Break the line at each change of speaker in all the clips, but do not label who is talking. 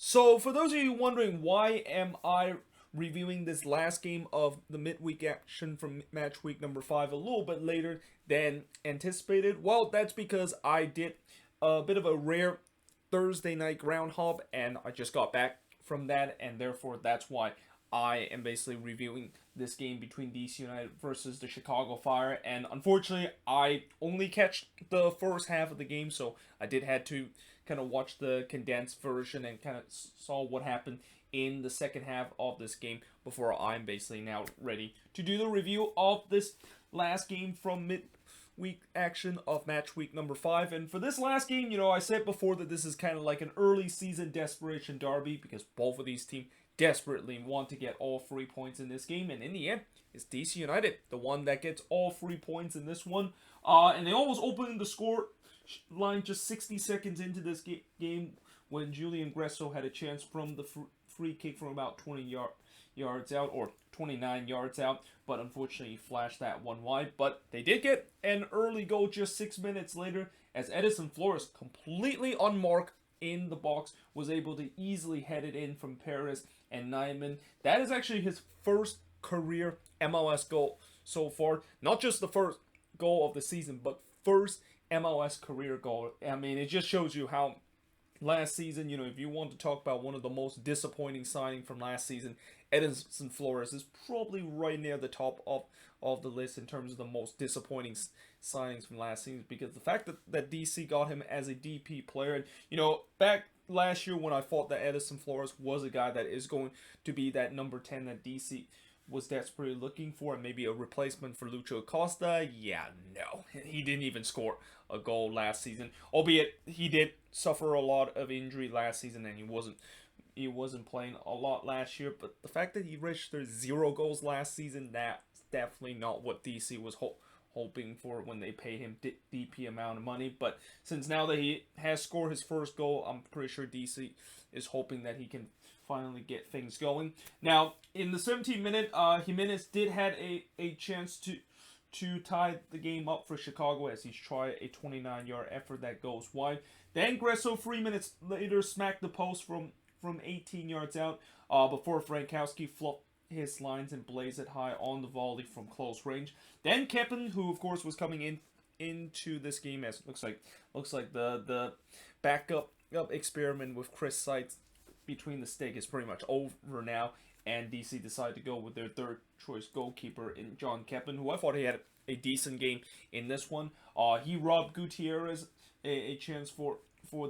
So, for those of you wondering why am I reviewing this last game of the midweek action from match week number 5 a little bit later than anticipated, well, that's because I did a bit of a rare Thursday night ground hop and I just got back from that, and therefore that's why I am basically reviewing this game between DC United versus the Chicago Fire. And unfortunately, I only catch the first half of the game, so I did had to kind of watch the condensed version and kind of saw what happened in the second half of this game before I'm basically now ready to do the review of this last game from midweek action of match week number 5. And for this last game, I said before that this is kind of like an early season desperation derby because both of these teams desperately want to get all 3 points in this game, and in the end, it's DC United, the one that gets all 3 points in this one. And they almost opened the score line just 60 seconds into this game when Julian Gresso had a chance from the free kick from about 20 yards out, or 29 yards out, but unfortunately he flashed that one wide. But they did get an early goal just 6 minutes later as Edison Flores, completely unmarked in the box, was able to easily head it in from Perez and Nyman. That is actually his first career MLS goal so far. Not just the first goal of the season, but first MLS career goal. I mean, it just shows you how last season, if you want to talk about one of the most disappointing signings from last season, Edison Flores is probably right near the top of the list in terms of the most disappointing signings from last season, because the fact that DC got him as a DP player, and back last year when I thought that Edison Flores was a guy that is going to be that number 10 that DC was desperately looking for, and maybe a replacement for Lucho Acosta. Yeah, no. He didn't even score a goal last season. Albeit he did suffer a lot of injury last season and he wasn't playing a lot last year, but the fact that he registered 0 goals last season, that's definitely not what DC was hoping for when they paid him DP amount of money. But since now that he has scored his first goal, I'm pretty sure DC is hoping that he can finally get things going. Now, in the 17th minute, Jimenez did had a chance to tie the game up for Chicago as he's tried a 29-yard effort that goes wide. Then Gresso 3 minutes later smacked the post from 18 yards out before Frankowski fluffed his lines and blazed it high on the volley from close range. Then Keppen, who of course was coming into this game as looks like the backup experiment with Chris Seitz between the stick is pretty much over now, and DC decided to go with their third choice goalkeeper in John Keppen, who I thought he had a decent game in this one. He robbed Gutierrez a chance for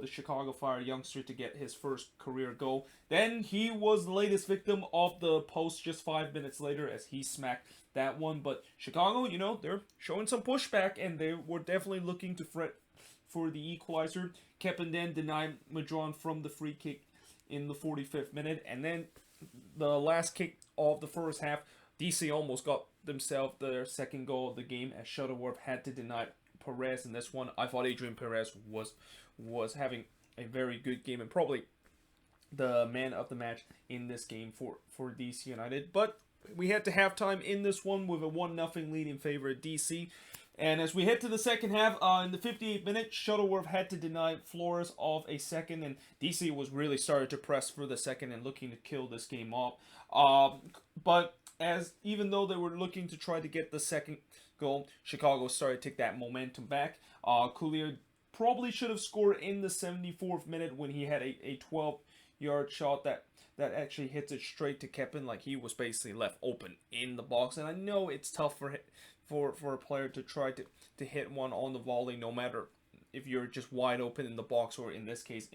the Chicago Fire youngster to get his first career goal. Then he was the latest victim of the post just 5 minutes later as he smacked that one. But Chicago, they're showing some pushback, and they were definitely looking to fret for the equalizer. Keppen then denied Madron from the free kick in the 45th minute, and then the last kick of the first half, DC almost got themselves their second goal of the game as Shuttleworth had to deny Perez in this one. I thought Adrian Perez was having a very good game and probably the man of the match in this game for DC United. But we had to halftime in this one with a 1-0 lead in favor of DC. And as we head to the second half, in the 58th minute, Shuttleworth had to deny Flores of a second, and DC was really started to press for the second and looking to kill this game off. But even though they were looking to try to get the second goal, Chicago started to take that momentum back. Coulier probably should have scored in the 74th minute when he had a 12-yard shot that actually hits it straight to Keppen, like he was basically left open in the box. And I know it's tough for a player to try to hit one on the volley, no matter if you're just wide open in the box or in this case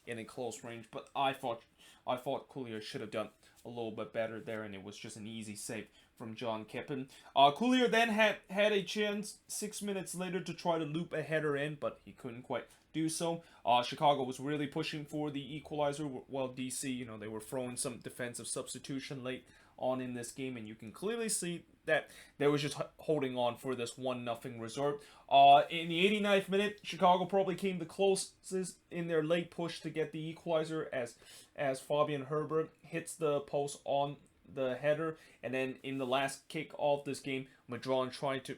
in a close range. But I thought Coulier should have done a little bit better there, and it was just an easy save from John Keppen. Coulier then had a chance 6 minutes later to try to loop a header in, but he couldn't quite do so. Chicago was really pushing for the equalizer, while DC, they were throwing some defensive substitution late on in this game, and you can clearly see that they was just holding on for this 1-0 result. In the 89th minute, Chicago probably came the closest in their late push to get the equalizer as Fabian Herbert hits the post on the header, and then in the last kick of this game, Madron tried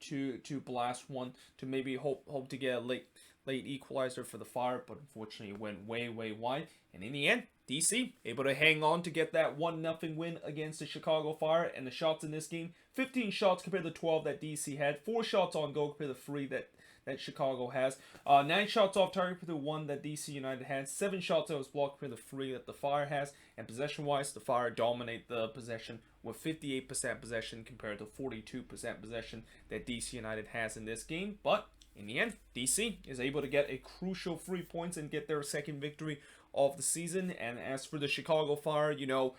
to blast one to maybe hope to get a late late equalizer for the Fire, but unfortunately it went way, way wide. And in the end, DC able to hang on to get that 1-0 win against the Chicago Fire. And the shots in this game, 15 shots compared to 12 that DC had, 4 shots on goal compared to 3 that Chicago has. 9 shots off target compared to 1 that DC United has. 7 shots that was blocked compared to 3 that the Fire has. And possession-wise, the Fire dominate the possession with 58% possession compared to 42% possession that DC United has in this game. But in the end, DC is able to get a crucial 3 points and get their second victory of the season. And as for the Chicago Fire, you know,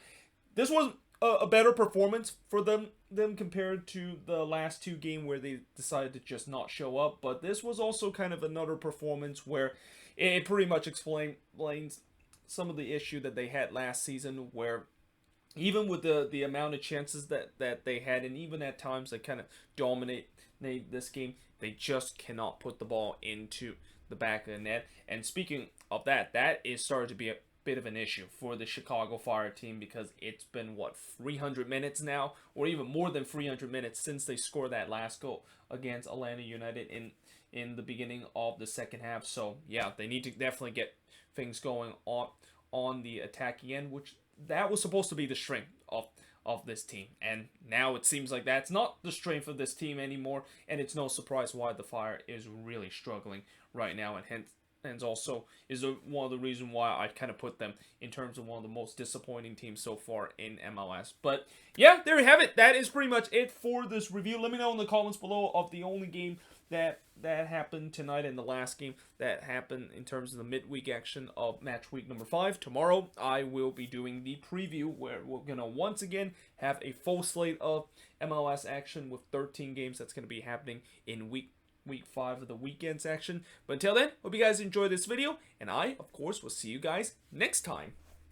this was a better performance for them compared to the last 2 games where they decided to just not show up. But this was also kind of another performance where it pretty much explains some of the issue that they had last season, where even with the amount of chances that they had, and even at times they kind of dominate this game, they just cannot put the ball into the back of the net. And speaking of that is starting to be a bit of an issue for the Chicago Fire team, because it's been, what, 300 minutes now, or even more than 300 minutes since they scored that last goal against Atlanta United in the beginning of the second half. So yeah, they need to definitely get things going on the attacking end, which that was supposed to be the strength of this team. And now it seems like that's not the strength of this team anymore, and it's no surprise why the Fire is really struggling right now, and hence also is one of the reasons why I kind of put them in terms of one of the most disappointing teams so far in MLS. But yeah, there you have it. That is pretty much it for this review. Let me know in the comments below of the only game that happened tonight and the last game that happened in terms of the midweek action of match week number 5. Tomorrow I will be doing the preview, where we're gonna once again have a full slate of MLS action with 13 games that's gonna be happening in week 5 of the weekend's action. But until then, hope you guys enjoyed this video, and I, of course, will see you guys next time.